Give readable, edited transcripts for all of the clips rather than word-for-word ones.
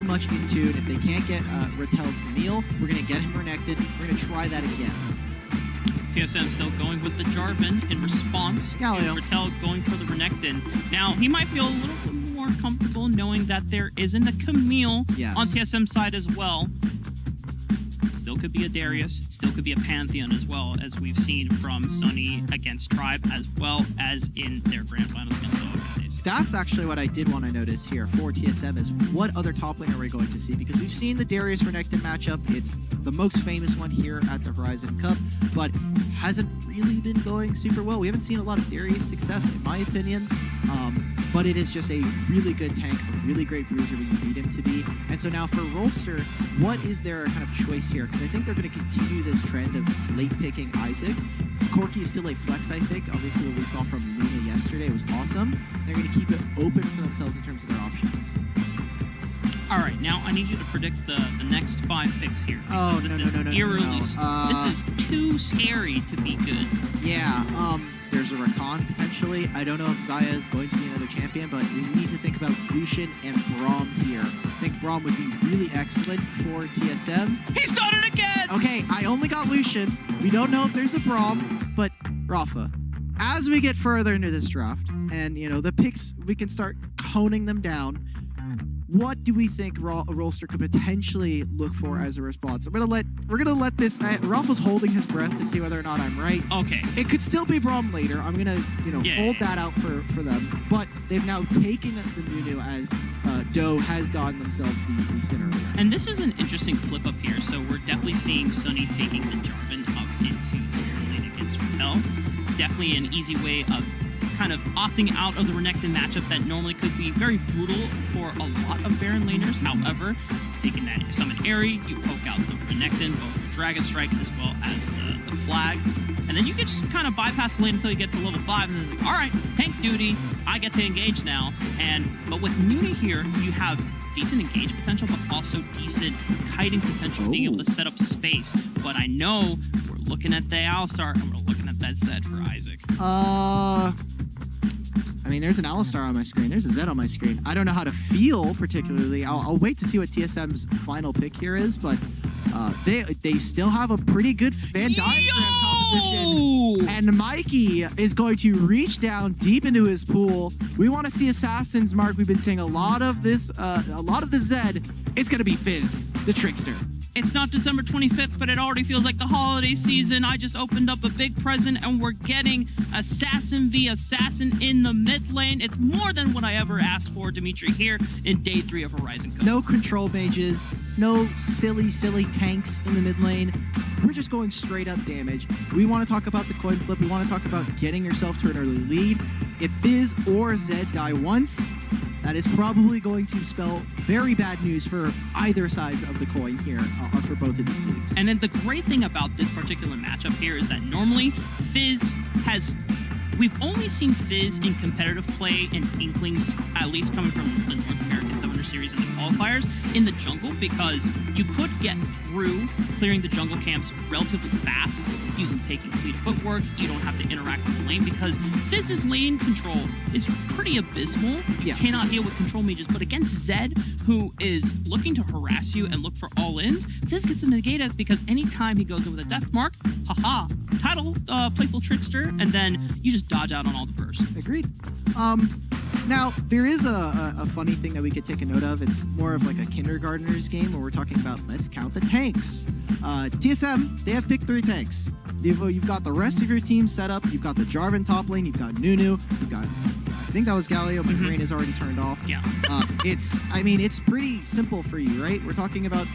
much in tune. If they can't get Rattel's Camille, we're going to get him Renekton. We're going to try that again. TSM still going with the Jarvan in response. Galio. Rattel going for the Renekton. Now, he might feel a little bit more comfortable knowing that there isn't a Camille on TSM side as well. Still could be a Darius, still could be a Pantheon as well, as we've seen from Sunny against Tribe, as well as in their grand finals against OFAs. That's actually what I did want to notice here for TSM is what other top lane are we going to see? Because we've seen the Darius Renekton matchup. It's the most famous one here at the Horizon Cup, but hasn't really been going super well. We haven't seen a lot of Darius success, in my opinion. But it is just a really good tank, a really great bruiser when you need him to be. And so now for Rolster, what is their kind of choice here? Because I think they're going to continue this trend of late picking Isaac. Corki is still a flex, I think. Obviously, what we saw from Luna yesterday was awesome. They're going to keep it open for themselves in terms of their options. All right, now I need you to predict the next 5 picks here. Oh, this no. This is too scary to be good. Yeah, there's a Rakan potentially. I don't know if Xayah is going to be another champion, but we need to think about Lucian and Braum here. I think Braum would be really excellent for TSM. He's done it again! Okay, I only got Lucian. We don't know if there's a Braum, but Rafa, as we get further into this draft, and you know the picks, we can start coning them down. What do we think Rolster could potentially look for as a response? We're gonna let this. Ralph was holding his breath to see whether or not I'm right. Okay. It could still be Braum later. I'm gonna hold that out for them. But they've now taken the Nunu as Doe has gotten themselves the sin earlier. And this is an interesting flip up here. So we're definitely seeing Sunny taking the Jarvan up into the lane against Rattel. Definitely an easy way of kind of opting out of the Renekton matchup that normally could be very brutal for a lot of Baron laners. However, taking that Summon Aerie, you poke out the Renekton, both the Dragon Strike as well as the Flag, and then you can just kind of bypass the lane until you get to level 5, and then it's like, all right, tank duty, I get to engage now. But with Nunu here, you have decent engage potential, but also decent kiting potential, being able to set up space. But I know we're looking at the Alistar, and we're looking at that Zed for Isaac. I mean, there's an Alistar on my screen. There's a Zed on my screen. I don't know how to feel particularly. I'll wait to see what TSM's final pick here is, but they still have a pretty good Venn diagram composition. And Mikey is going to reach down deep into his pool. We want to see Assassin's Mark. We've been seeing a lot of this, a lot of the Zed. It's going to be Fizz, the trickster. It's not December 25th, but it already feels like the holiday season. I just opened up a big present, and we're getting Assassin v Assassin in the mid lane. It's more than what I ever asked for, Dimitri, here in Day 3 of Horizon Cup. No control mages, no silly tanks in the mid lane. We're just going straight up damage. We want to talk about the coin flip. We want to talk about getting yourself to an early lead. If Fizz or Zed die once, that is probably going to spell very bad news for either sides of the coin here for both of these teams. And then the great thing about this particular matchup here is that normally Fizz has... We've only seen Fizz in competitive play and inklings, at least coming from the North American Summoner Series and the qualifiers, in the jungle, because you could get through clearing the jungle camps relatively fast using taking fleet of footwork. You don't have to interact with the lane because Fizz's lane control is pretty abysmal. You cannot deal with control mages, but against Zed, who is looking to harass you and look for all-ins, Fizz gets to negate it because anytime he goes in with a death mark, haha, title Playful Trickster, and then you just dodge out on all the bursts. Agreed. Now, there is a funny thing that we could take a note of. It's more of like a kindergartner's game where we're talking about let's count the tanks. TSM, they have picked 3 tanks. You've got the rest of your team set up. You've got the Jarvan top lane. You've got Nunu. You've got, I think that was Galio. My brain is already turned off. Yeah. It's pretty simple for you, right? We're talking about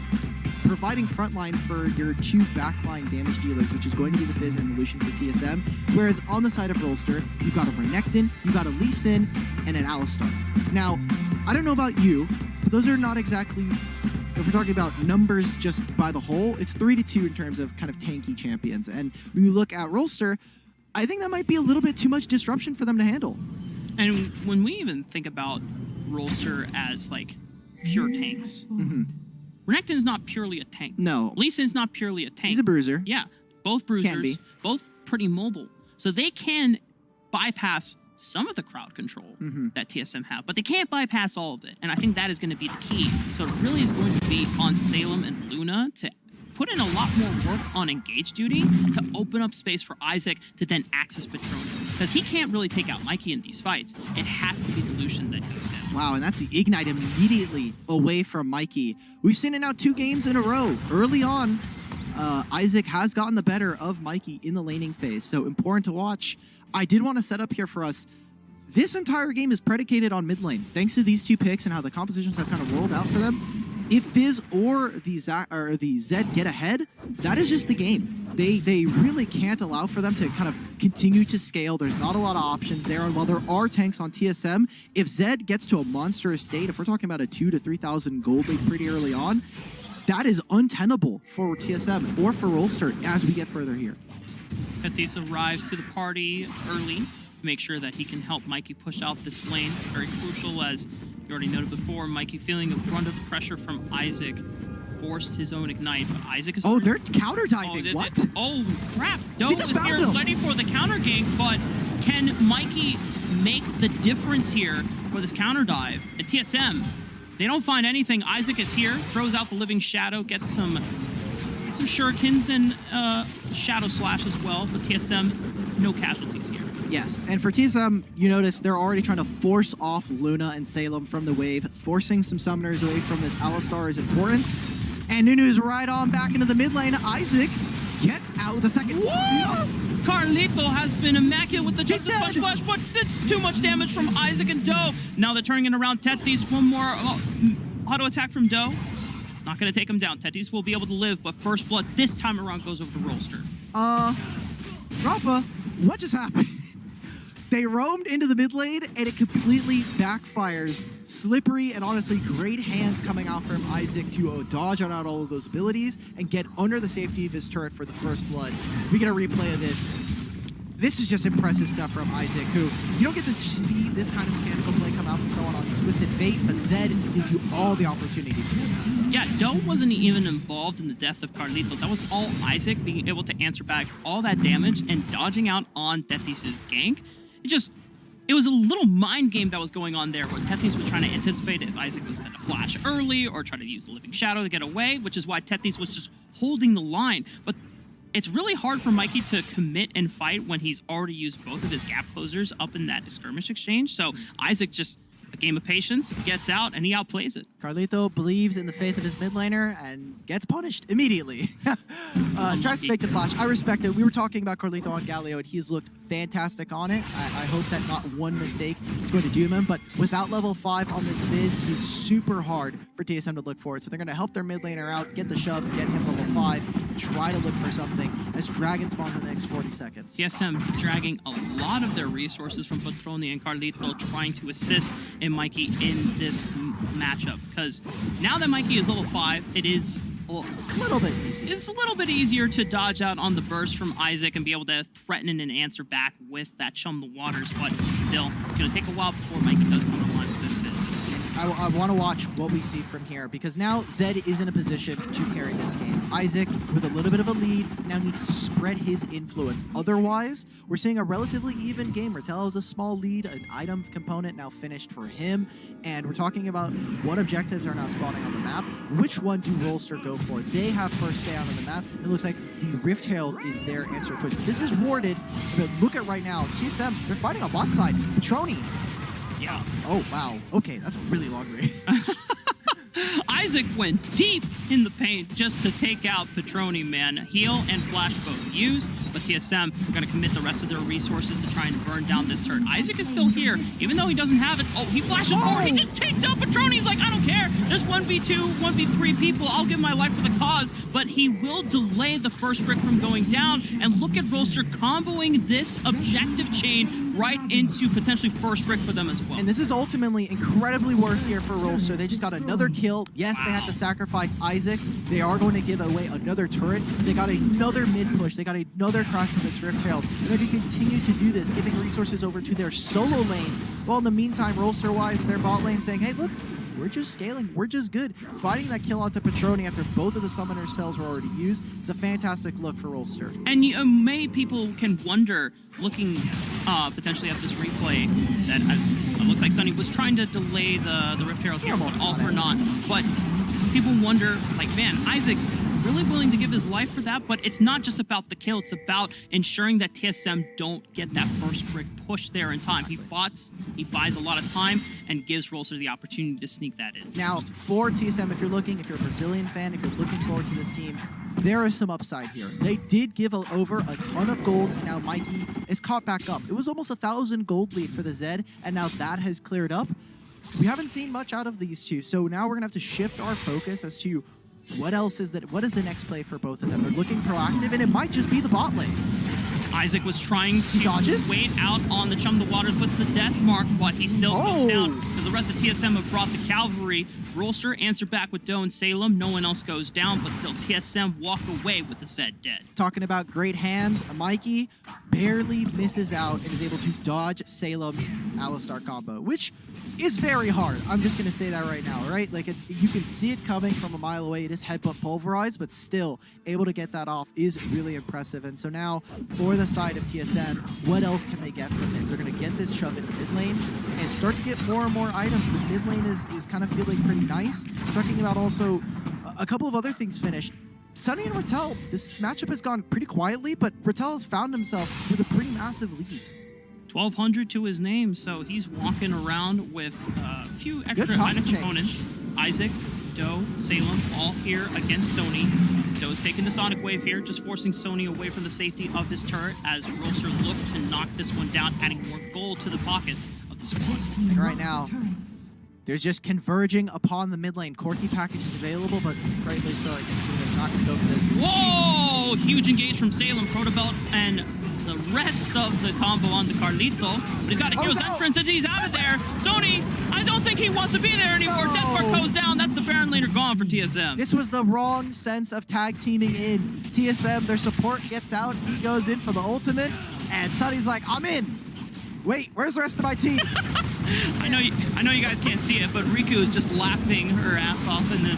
providing frontline for your 2 backline damage dealers, which is going to be the Fizz and the Lucian for TSM. Whereas on the side of Rolster, you've got a Renekton, you've got a Lee Sin, and an Alistar. Now, I don't know about you, but those are not exactly, if we're talking about numbers just by the whole, it's 3-2 in terms of kind of tanky champions. And when you look at Rolster, I think that might be a little bit too much disruption for them to handle. And when we even think about Rolster as like pure tanks, Renekton's not purely a tank. No. Lee Sin's not purely a tank. He's a bruiser. Yeah, both bruisers, both pretty mobile. So they can bypass some of the crowd control that TSM have, but they can't bypass all of it. And I think that is going to be the key. So it really is going to be on Salem and Luna to put in a lot more work on engage duty to open up space for Isaac to then access Petroni. Because he can't really take out Mikey in these fights. It has to be the Lucian that goes down. Wow, and that's the Ignite immediately away from Mikey. We've seen it now 2 games in a row. Early on, Isaac has gotten the better of Mikey in the laning phase, so important to watch. I did want to set up here for us. This entire game is predicated on mid lane, thanks to these 2 picks and how the compositions have kind of rolled out for them. If Fizz or the Zed get ahead, that is just the game. They really can't allow for them to kind of continue to scale. There's not a lot of options there. And while there are tanks on TSM, if Zed gets to a monstrous state, if we're talking about a 2,000 to 3,000 gold lead pretty early on, that is untenable for TSM or for Rolster as we get further here. Tethys arrives to the party early to make sure that he can help Mikey push out this lane. Very crucial, as you already noted before. Mikey, feeling a brunt of the pressure from Isaac, forced his own ignite, but Isaac is... Oh, they're counter diving. What? Oh, crap. Doe is here ready for the counter gank, but can Mikey make the difference here for this counter dive? At TSM, they don't find anything. Isaac is here, throws out the Living Shadow, gets some shurikens and Shadow Slash as well, but TSM, no casualties here. Yes, and for TSM, you notice they're already trying to force off Luna and Salem from the wave. Forcing some summoners away from this Alistar is important. And Nunu's right on back into the mid lane. Isaac gets out with a second. Whoa! Carlito has been immaculate with the Justice Punch Flash, but it's too much damage from Isaac and Doe. Now they're turning it around. Tethys, one more auto attack from Doe. It's not going to take him down. Tethys will be able to live, but First Blood this time around goes over to Rolster. Rafa, what just happened? They roamed into the mid lane, and it completely backfires. Slippery and honestly great hands coming out from Isaac to dodge on out all of those abilities and get under the safety of his turret for the First Blood. We get a replay of this. This is just impressive stuff from Isaac, who you don't get to see this kind of mechanical play come out from someone on Twisted Fate, but Zed gives you all the opportunity to use this. Yeah, Doe wasn't even involved in the death of Carlito. That was all Isaac being able to answer back all that damage and dodging out on Tethys' gank. It was a little mind game that was going on there where Tethys was trying to anticipate if Isaac was going to flash early or try to use the Living Shadow to get away, which is why Tethys was just holding the line. But it's really hard for Mikey to commit and fight when he's already used both of his gap closers up in that skirmish exchange. So Isaac just, a game of patience, gets out and he outplays it. Carlito believes in the faith of his mid laner and gets punished immediately. Tries to make the flash. I respect it. We were talking about Carlito on Galio, and he's looked fantastic on it. I hope that not one mistake is going to doom him, but without level 5 on this Fizz, he's super hard for TSM to look for it. So they're going to help their mid laner out, get the shove, get him level 5, try to look for something as Dragon spawn in the next 40 seconds. TSM dragging a lot of their resources from Petroni and Carlito, trying to assist in Mikey in this matchup, because now that Mikey is level 5, it is a little bit easier. It's a little bit easier to dodge out on the burst from Isaac and be able to threaten and answer back with that Chum the Waters, but still, it's going to take a while before Mikey does come online with this Fizz. I want to watch what we see from here, because now Zed is in a position to carry this game. Isaac, with a little bit of a lead, now needs to spread his influence. Otherwise, we're seeing a relatively even game. Rattel has a small lead, an item component now finished for him, and we're talking about what objectives are now spawning on the map. Which one do Rolster go for? They have first stay out on the map. It looks like the Rift Herald is their answer choice. This is warded, but look at right now, TSM, they're fighting on bot side. Petroni. Yeah. Oh, wow. Okay, that's a really long range. Isaac went deep in the paint just to take out Petroni, man. Heal and flash both used, but TSM are going to commit the rest of their resources to try and burn down this turret. Isaac is still here, even though he doesn't have it. Oh, he flashes forward. He just takes out Petroni. He's like, I don't care. There's 1v2, 1v3 people. I'll give my life for the cause, but he will delay the first brick from going down. And look at Rolster comboing this objective chain right into potentially first brick for them as well. And this is ultimately incredibly worth here for Rolster. They just got another kill. Yes, they had to sacrifice Isaac. They are going to give away another turret. They got another mid push. They got another crash from this Rift Herald. They're going to continue to do this, giving resources over to their solo lanes. Well, in the meantime, Rolster-wise, their bot lane saying, hey, look, we're just scaling, we're just good. Finding that kill onto Petroni after both of the summoner spells were already used, it's a fantastic look for Rolster. And many people can wonder, looking potentially at this replay, that as it looks like Sunny was trying to delay the Rift Herald here, all for naught. But people wonder, like, man, Isaac really willing to give his life for that, but it's not just about the kill, it's about ensuring that TSM don't get that first brick push there in time. He fights, he buys a lot of time, and gives Rolster the opportunity to sneak that in. Now, for TSM, if you're a Brazilian fan, if you're looking forward to this team, there is some upside here. They did give over a ton of gold, and now Mikey is caught back up. It was almost 1,000 gold lead for the Zed, and now that has cleared up. We haven't seen much out of these two, so now we're gonna have to shift our focus as to what else is that? What is the next play for both of them? They're looking proactive, and it might just be the bot lane. Isaac was trying to wait out on the Chum the Water, puts the death mark, but he still goes down because the rest of TSM have brought the cavalry. Rolster answered back with Doe and Salem. No one else goes down, but still TSM walk away with the Zed dead. Talking about great hands, Mikey barely misses out and is able to dodge Salem's Alistar combo, which is very hard. I'm just going to say that right now, right? Like, you can see it coming from a mile away. It is headbutt pulverized, but still able to get that off is really impressive. And so now, for the side of TSM, what else can they get from this? They're going to get this shove into mid lane and start to get more and more items. The mid lane is kind of feeling pretty nice. Talking about also a couple of other things finished. Sunny and Rattel, this matchup has gone pretty quietly, but Rattel has found himself with a pretty massive lead. 1,200 to his name, so he's walking around with a few extra opponents. Isaac, Doe, Salem, all here against Sony. Doe's taking the Sonic Wave here, just forcing Sony away from the safety of this turret as Rolster looked to knock this one down, adding more gold to the pockets of the squad. And right now, there's just converging upon the mid lane. Corky package is available, but rightly so. I think Luna's not going to go for this. Whoa! Huge engage from Salem, Protobelt, and the rest of the combo on the Carlito. But he's got a Hero's entrance and he's out of there. Sony, I don't think he wants to be there anymore. Deathmark goes down. That's the Baron laner gone for TSM. This was the wrong sense of tag teaming in. TSM, their support gets out. He goes in for the ultimate, and Sunny's like, I'm in. Wait, where's the rest of my team? I know you guys can't see it, but Riku is just laughing her ass off in the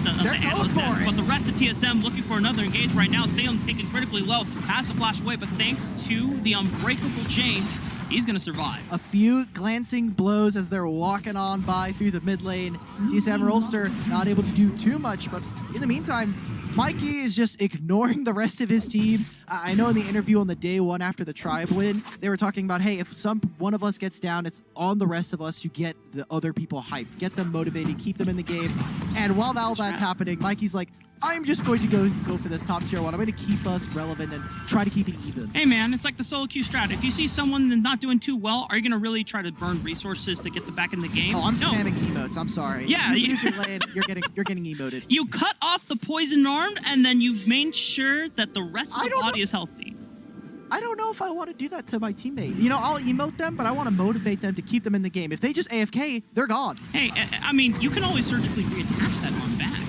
analyst desk. But the rest of TSM looking for another engage right now. Salem taken critically low, has to flash away, but thanks to the unbreakable chains, he's going to survive. A few glancing blows as they're walking on by through the mid lane. TSM Rolster not able to do too much, but in the meantime, Mikey is just ignoring the rest of his team. I know in the interview on the day one after the tribe win, they were talking about, hey, if one of us gets down, it's on the rest of us to get the other people hyped, get them motivated, keep them in the game. And while all that's happening, Mikey's like, I'm just going to go for this top tier one. I'm going to keep us relevant and try to keep it even. Hey man, it's like the solo queue strat. If you see someone not doing too well, are you going to really try to burn resources to get them back in the game? Oh, I'm spamming emotes. I'm sorry. Yeah, you use your lane, you're getting emoted. You cut off the poison armed, and then you made sure that the rest of the body is healthy. I don't know if I want to do that to my teammate. You know, I'll emote them, but I want to motivate them to keep them in the game. If they just AFK, they're gone. Hey, I mean, you can always surgically reattach that on back.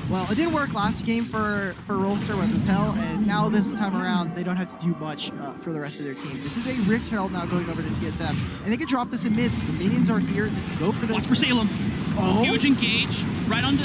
Well, it didn't work last game for Rolster with Rattel, and now this time around, they don't have to do much for the rest of their team. This is a Rift Herald now going over to TSM, and they can drop this in mid. The minions are here. They can go for this. Watch for Salem. Oh. Huge engage right onto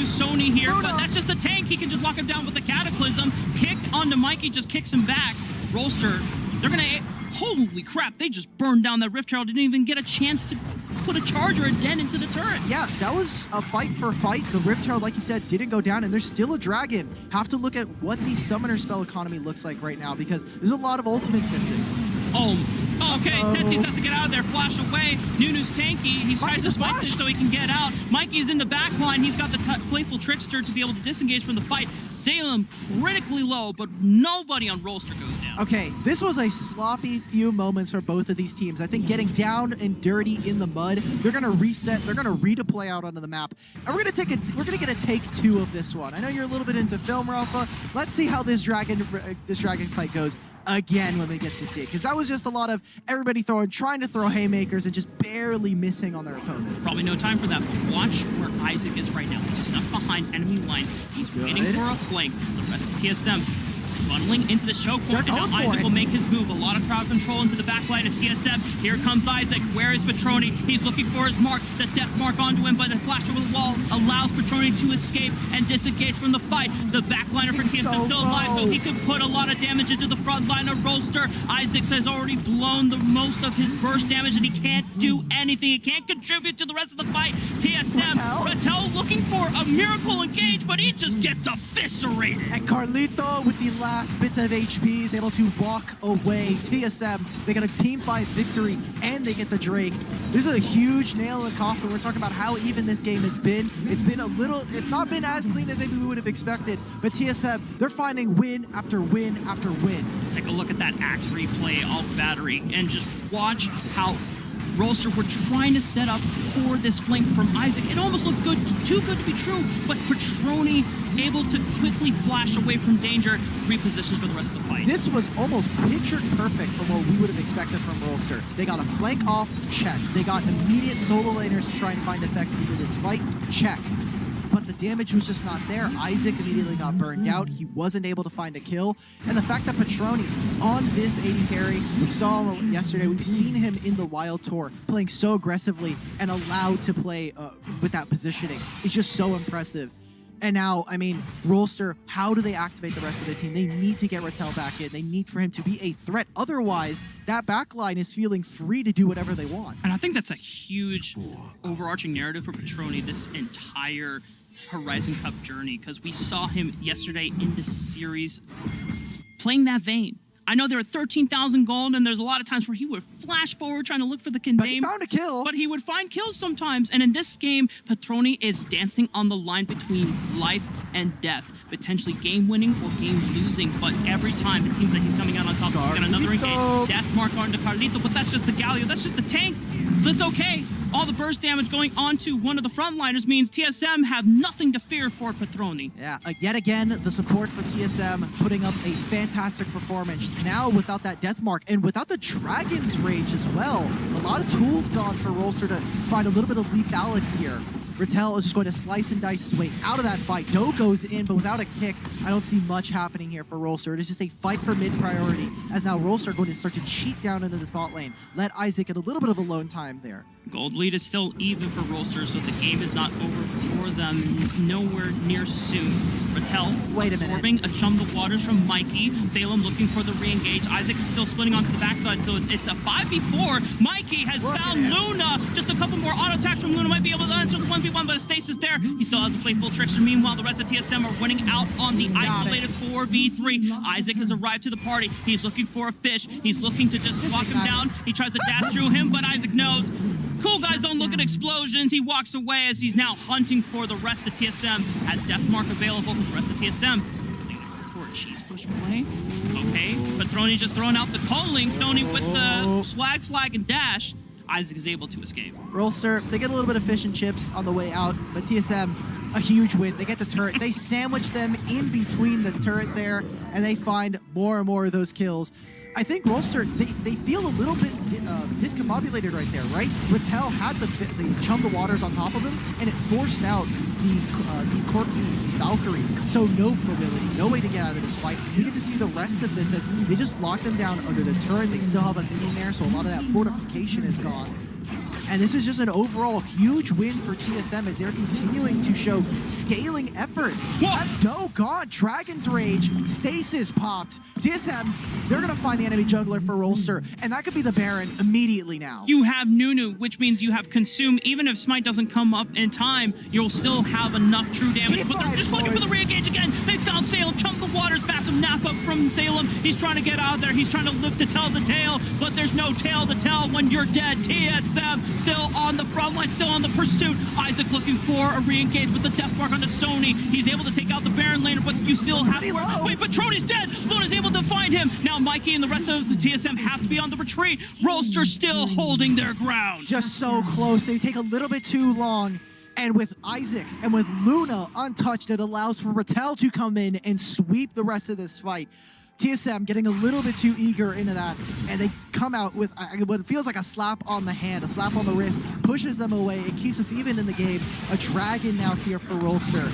Sony here, but that's just the tank. He can just lock him down with the Cataclysm. Kick onto Mikey, just kicks him back. Rolster, they're going to... Holy crap, they just burned down that Rift Herald. Didn't even get a chance to put a charge or a dent into the turret. Yeah, that was a fight for fight. The Rift Herald, like you said, didn't go down, and there's still a dragon. Have to look at what the summoner spell economy looks like right now, because there's a lot of ultimates missing. Oh, okay. Tetris has to get out of there, flash away. Nunu's tanky. He tries to spice it so he can get out. Mikey's in the back line. He's got the playful trickster to be able to disengage from the fight. Salem critically low, but nobody on Rolster goes down. Okay, this was a sloppy few moments for both of these teams. I think getting down and dirty in the mud, they're gonna reset, they're gonna redeploy out onto the map. And we're gonna get a take two of this one. I know you're a little bit into film, Rafa. Let's see how this dragon fight goes again when we get to see it, because that was just a lot of everybody trying to throw haymakers and just barely missing on their opponent. Probably no time for that, but watch where Isaac is right now. He's snuck behind enemy lines. He's waiting for a flank. The rest of TSM funneling into the choke point, and now Isaac will make his move. A lot of crowd control into the backline of TSM. Here comes Isaac. Where is Petroni? He's looking for his mark, the death mark onto him, but a flash over the wall allows Petroni to escape and disengage from the fight. The backliner for TSM still alive, so he can put a lot of damage into the front line of Rolster. Isaac has already blown the most of his burst damage, and he can't do anything. He can't contribute to the rest of the fight. TSM, Ratel looking for a miracle engage, but he just gets eviscerated. And Carlito, with the last bits of HP, is able to walk away. TSM, they get a team fight victory, and they get the Drake. This is a huge nail in the coffin. We're talking about how even this game has been. It's not been as clean as maybe we would have expected, but TSM, they're finding win after win after win. Take a look at that Axe replay off Battery and just watch how Rolster were trying to set up for this flank from Isaac. It almost looked good, too good to be true, but Petroni able to quickly flash away from danger, repositions for the rest of the fight. This was almost picture perfect from what we would have expected from Rolster. They got a flank off, check. They got immediate solo laners to try and find effectively for this fight, check. But the damage was just not there. Isaac immediately got burned out. He wasn't able to find a kill. And the fact that Petroni on this AD carry, we saw him yesterday, we've seen him in the Wild Tour playing so aggressively and allowed to play with that positioning. It's just so impressive. And now, I mean, Rolster, how do they activate the rest of the team? They need to get Ratel back in. They need for him to be a threat. Otherwise, that backline is feeling free to do whatever they want. And I think that's a huge overarching narrative for Petroni this entire Horizon Cup journey, because we saw him yesterday in this series playing that vein. I know there are 13,000 gold, and there's a lot of times where he would flash forward trying to look for the contain. But he found a kill. But he would find kills sometimes. And in this game, Petroni is dancing on the line between life and death. Potentially game-winning or game-losing. But every time, it seems like he's coming out on top. He's got another engage. Death mark onto Carlito, but that's just the Galio. That's just the tank. So it's okay. All the burst damage going onto one of the frontliners means TSM have nothing to fear for Petroni. Yeah, yet again, the support for TSM putting up a fantastic performance. Now without that death mark and without the Dragon's Rage as well. A lot of tools gone for Rolster to find a little bit of lethality here. Ratel is just going to slice and dice his way out of that fight. Doe goes in, but without a kick, I don't see much happening here for Rolster. It is just a fight for mid priority, as now Rolster are going to start to cheat down into the spot lane. Let Isaac get a little bit of alone time there. Gold lead is still even for Rolster, so the game is not over for them nowhere near soon. Ratel absorbing a chum of waters from Mikey. Salem looking for the re-engage. Isaac is still splitting onto the backside, so it's a 5v4. Mikey has found Luna. Just a couple more auto attacks from Luna might be able to answer the 1v1, but the stasis there. He still has to play full trickster. Meanwhile, the rest of TSM are winning out on the isolated 4v3. Isaac has arrived to the party. He's looking for a fish. He's looking to just walk him down. He tries to dash through him, but Isaac knows. Cool guys don't look at explosions. He walks away as he's now hunting for the rest of TSM. Has death mark available for the rest of TSM. For a cheese push play. Okay, Petroni just throwing out the calling. Sony with the swag flag and dash. Isaac is able to escape. Rolster, they get a little bit of fish and chips on the way out, but TSM, a huge win. They get the turret. They sandwich them in between the turret there, and they find more and more of those kills. I think Rolster, they feel a little bit discombobulated right there, right? Ratel had the chum the waters on top of him, and it forced out the Corky Valkyrie. So no mobility, no way to get out of this fight. We get to see the rest of this as they just lock them down under the turret. They still have a minion there, so a lot of that fortification is gone. And this is just an overall huge win for TSM as they're continuing to show scaling efforts. That's Doe gone. Dragon's Rage. Stasis popped. TSM's, they're going to find the enemy jungler for Rolster, and that could be the Baron immediately now. You have Nunu, which means you have Consume. Even if Smite doesn't come up in time, you'll still have enough true damage. But they're just looking for the re-engage again. They found Salem. Chunk the waters. Massive nap up from Salem. He's trying to get out of there. He's trying to live to tell the tale, but there's no tale to tell when you're dead. TSM still on the front line, still on the pursuit. Isaac looking for a re-engage with the death mark onto Sony. He's able to take out the Baron laner, but you still have... Wait, Petroni's dead! Luna's able to find him. Now Mikey and the rest of the TSM have to be on the retreat. Rolster still holding their ground. Just so close. They take a little bit too long. And with Isaac and with Luna untouched, it allows for Ratel to come in and sweep the rest of this fight. TSM getting a little bit too eager into that, and they come out with what feels like a slap on the hand, a slap on the wrist, pushes them away. It keeps us even in the game. A dragon now here for Rolster.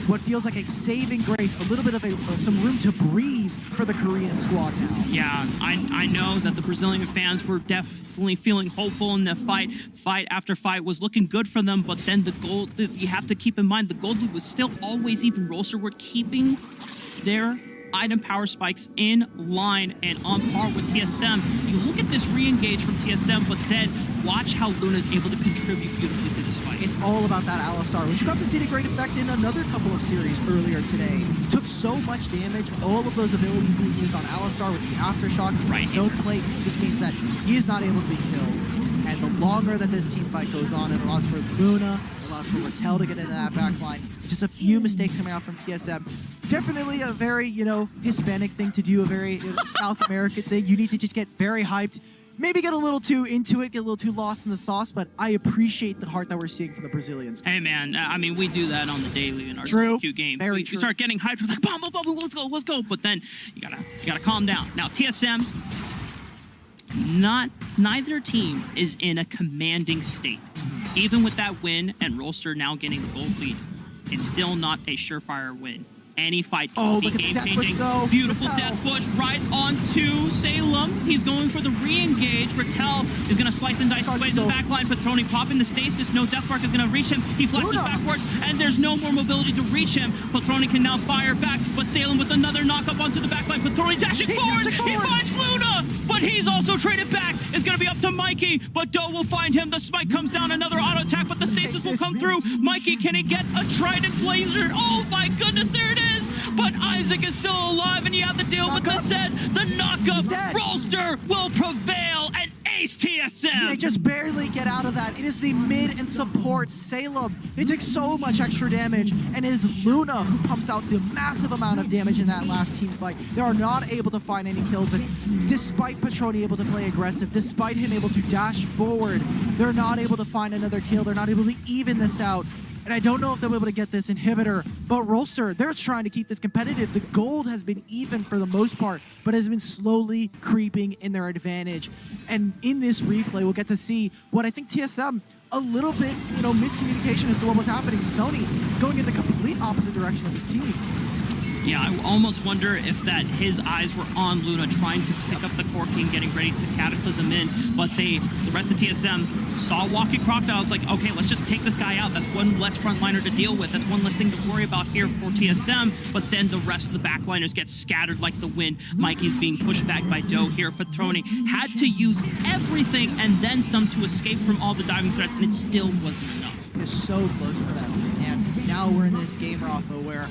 what feels like a saving grace, a little bit of some room to breathe for the Korean squad now. Yeah, I know that the Brazilian fans were definitely feeling hopeful in the fight after fight was looking good for them, but then the gold, you have to keep in mind, the gold lead was still always even. Rolster were keeping their item power spikes in line and on par with TSM. You look at this re-engage from TSM, but then watch how Luna's able to contribute beautifully to this fight. It's all about that Alistar, which you got to see to great effect in another couple of series earlier today. Took so much damage, all of those abilities being used on Alistar with the Aftershock, Right. Snow Plate, just means that he is not able to be killed. And the longer that this team fight goes on, it allows for Luna, it allows for Rattel to get into that backline. Just a few mistakes coming out from TSM. Definitely a very, Hispanic thing to do, a very South American thing. You need to just get very hyped, maybe get a little too into it, get a little too lost in the sauce, but I appreciate the heart that we're seeing from the Brazilians. Hey man, I mean, we do that on the daily in our True. Q game. Very We true. start getting hyped, we're like, boom, boom, boom, let's go. But then you gotta calm down. Now TSM, neither team is in a commanding state. Even with that win and Rolster now getting the gold lead, it's still not a surefire win. Any fight can be look at the death game-changing. push, though. Beautiful Rattel. death push right onto Salem. He's going for the re-engage. Rattel is going to slice and dice away to the backline. Patroni popping the stasis. No death mark is going to reach him. He flashes Luna. backwards, and there's no more mobility to reach him. Patroni can now fire back, but Salem with another knock-up onto the backline. Patroni dashing forward. He finds Luna, but he's also traded back. It's going to be up to Mikey, but Doe will find him. The smite comes down, another auto attack, but the stasis will come through. Mikey, can he get a Trident Blazer? Oh my goodness, there it is! But Isaac is still alive, and you have to deal with the set. The knockup. Rolster will prevail and ace TSM. They just barely get out of that. It is the mid and support Salem. They take so much extra damage, and it is Luna who pumps out the massive amount of damage in that last team fight. They are not able to find any kills, and despite Patroni able to play aggressive, despite him able to dash forward, they're not able to find another kill. They're not able to even this out. And I don't know if they'll be able to get this inhibitor, but Rolster, they're trying to keep this competitive. The gold has been even for the most part, but has been slowly creeping in their advantage. And in this replay, we'll get to see what I think TSM, a little bit, miscommunication as to what was happening. Sony going in the complete opposite direction of his team. Yeah, I almost wonder if that his eyes were on Luna trying to pick up the Corking, getting ready to Cataclysm in, but the rest of TSM saw Walking Crocodile. It's like, okay, let's just take this guy out. That's one less frontliner to deal with. That's one less thing to worry about here for TSM, but then the rest of the backliners get scattered like the wind. Mikey's being pushed back by Doe here. Patroni had to use everything and then some to escape from all the diving threats, and it still wasn't enough. It's so close for them. And now we're in this game, Rafa, where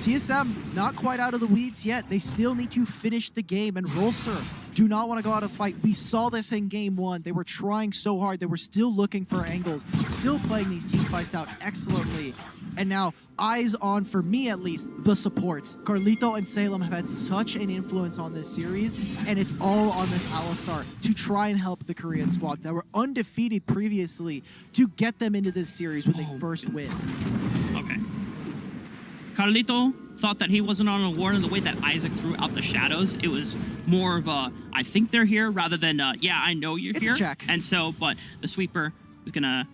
TSM not quite out of the weeds yet. They still need to finish the game, and Rolster do not want to go out of fight. We saw this in game one. They were trying so hard. They were still looking for angles, still playing these team fights out excellently. And now, eyes on, for me at least, the supports. Carlito and Salem have had such an influence on this series, and it's all on this Alistar to try and help the Korean squad that were undefeated previously to get them into this series with a first win. Okay. Carlito thought that he wasn't on a warning the way that Isaac threw out the shadows. It was more of a, I think they're here, rather than, yeah, I know you're here. It's a check. And so, but the sweeper is going to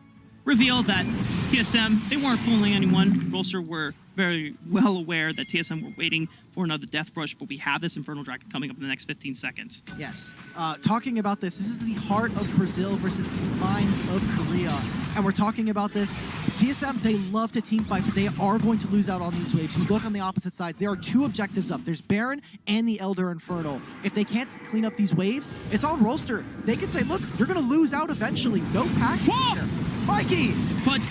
reveal that TSM, they weren't fooling anyone. Rolster were very well aware that TSM were waiting for another death brush, but we have this Infernal Dragon coming up in the next 15 seconds. Yes. Talking about this is the heart of Brazil versus the minds of Korea. And we're talking about this. TSM, they love to team fight, but they are going to lose out on these waves. You look on the opposite sides, there are two objectives up. There's Baron and the Elder Infernal. If they can't clean up these waves, it's on Rolster. They can say, look, you're going to lose out eventually. No pack here. Mikey! But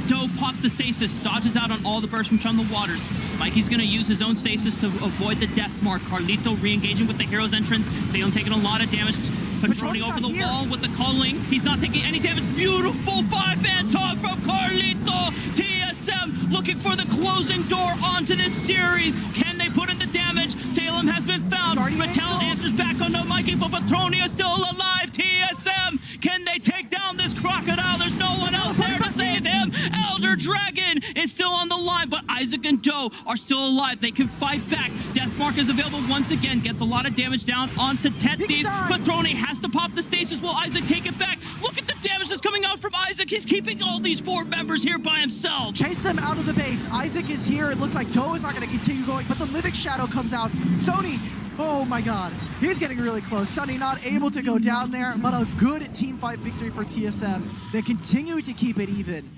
Doe pops the stasis, dodges out on all the bursts from the waters. Mikey's going to use his own stasis to avoid the death mark. Carlito re-engaging with the hero's entrance. Salem taking a lot of damage. Patroni over the wall with the culling. He's not taking any damage. Beautiful five-man talk from Carlito. TSM looking for the closing door onto this series. Can they put in the damage? Salem has been found. Rattel answers back on no Mikey, but Patroni is still alive. TSM, can they take down this crocodile? There's no one else there to save him. Elder Dragon is still on the line, but Isaac and Doe are still alive. They can fight back. Deathmark is available once again. Gets a lot of damage down onto Tetris. Patroni has to pop the stasis. Will Isaac take it back? Look at the damage that's coming out from from Isaac. He's keeping all these 4 members here by himself. Chase them out of the base. Isaac is here. It looks like Doe is not going to continue going, but the Living Shadow comes out. Sony, oh my god, he's getting really close. Sunny not able to go down there, but a good team fight victory for TSM. They continue to keep it even.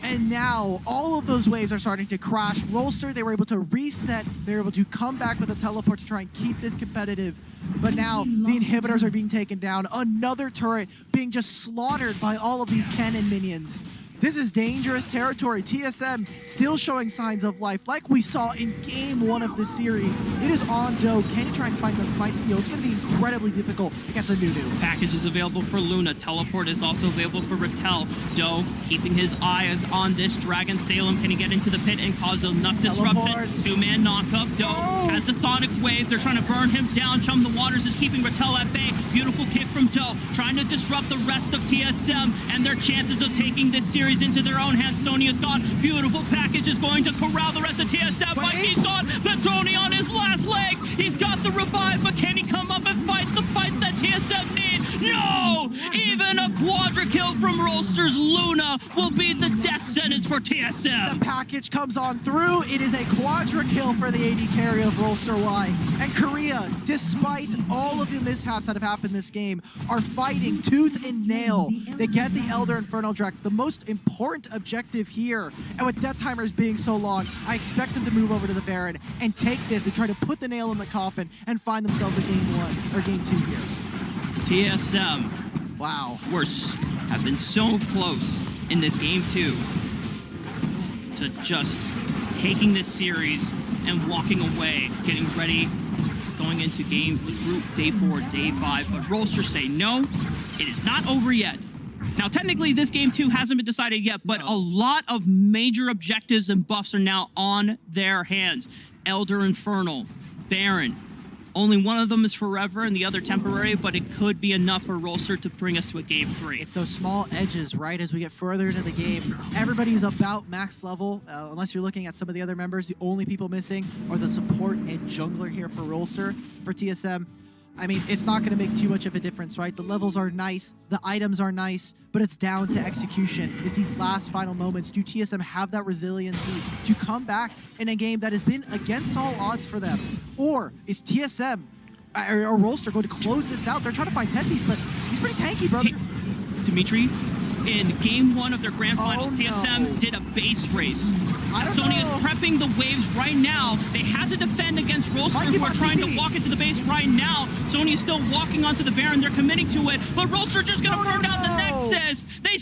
And now all of those waves are starting to crash. Rolster, they were able to reset. They were able to come back with a teleport to try and keep this competitive. But now the inhibitors are being taken down. Another turret being just slaughtered by all of these cannon minions. This is dangerous territory. TSM still showing signs of life, like we saw in game 1 of the series. It is on Doe. Can he try and find the smite steal? It's going to be incredibly difficult against a Nunu. Package is available for Luna. Teleport is also available for Rattel. Doe keeping his eyes on this Dragon Salem. Can he get into the pit and cause enough disruption? 2-man knockup. Doe has the Sonic Wave. They're trying to burn him down. Chum the Waters is keeping Rattel at bay. Beautiful kick from Doe, trying to disrupt the rest of TSM and their chances of taking this series into their own hands. Sonya's gone. Beautiful Package is going to corral the rest of TSM. Mikey's on. Petroni on his last legs. He's got the revive, but can he come up and fight the fight that TSM need? No! Even a quadra kill from Rolster's Luna will be the death sentence for TSM. The Package comes on through. It is a quadra kill for the AD carry of Rolster Y. And Korea, despite all of the mishaps that have happened this game, are fighting tooth and nail. They get the Elder Infernal Drek, the most important objective here. And with death timers being so long, I expect them to move over to the Baron and take this and try to put the nail in the coffin and find themselves a game 1 or game 2 here. TSM, wow, have been so close in this game 2 to just taking this series and walking away, getting ready, going into game group day 4, day 5. But Rolster say no, it is not over yet. Now, technically, this game 2 hasn't been decided yet, but a lot of major objectives and buffs are now on their hands. Elder Infernal, Baron. Only one of them is forever and the other temporary, but it could be enough for Rolster to bring us to a game 3. It's those small edges, right, as we get further into the game. Everybody's about max level, unless you're looking at some of the other members. The only people missing are the support and jungler here for Rolster. For TSM, I mean, it's not going to make too much of a difference, right? The levels are nice, the items are nice, but it's down to execution. It's these last final moments. Do TSM have that resiliency to come back in a game that has been against all odds for them? Or is TSM or Rolster going to close this out? They're trying to find Petis, but he's pretty tanky, brother. Dimitri, in game 1 of their grand finals, TSM did a base race. Sony is prepping the waves right now. They have to defend against Rolster, who are trying to walk into the base right now. Sony is still walking onto the Baron. They're committing to it, but Rolster just going to burn down the Nexus. They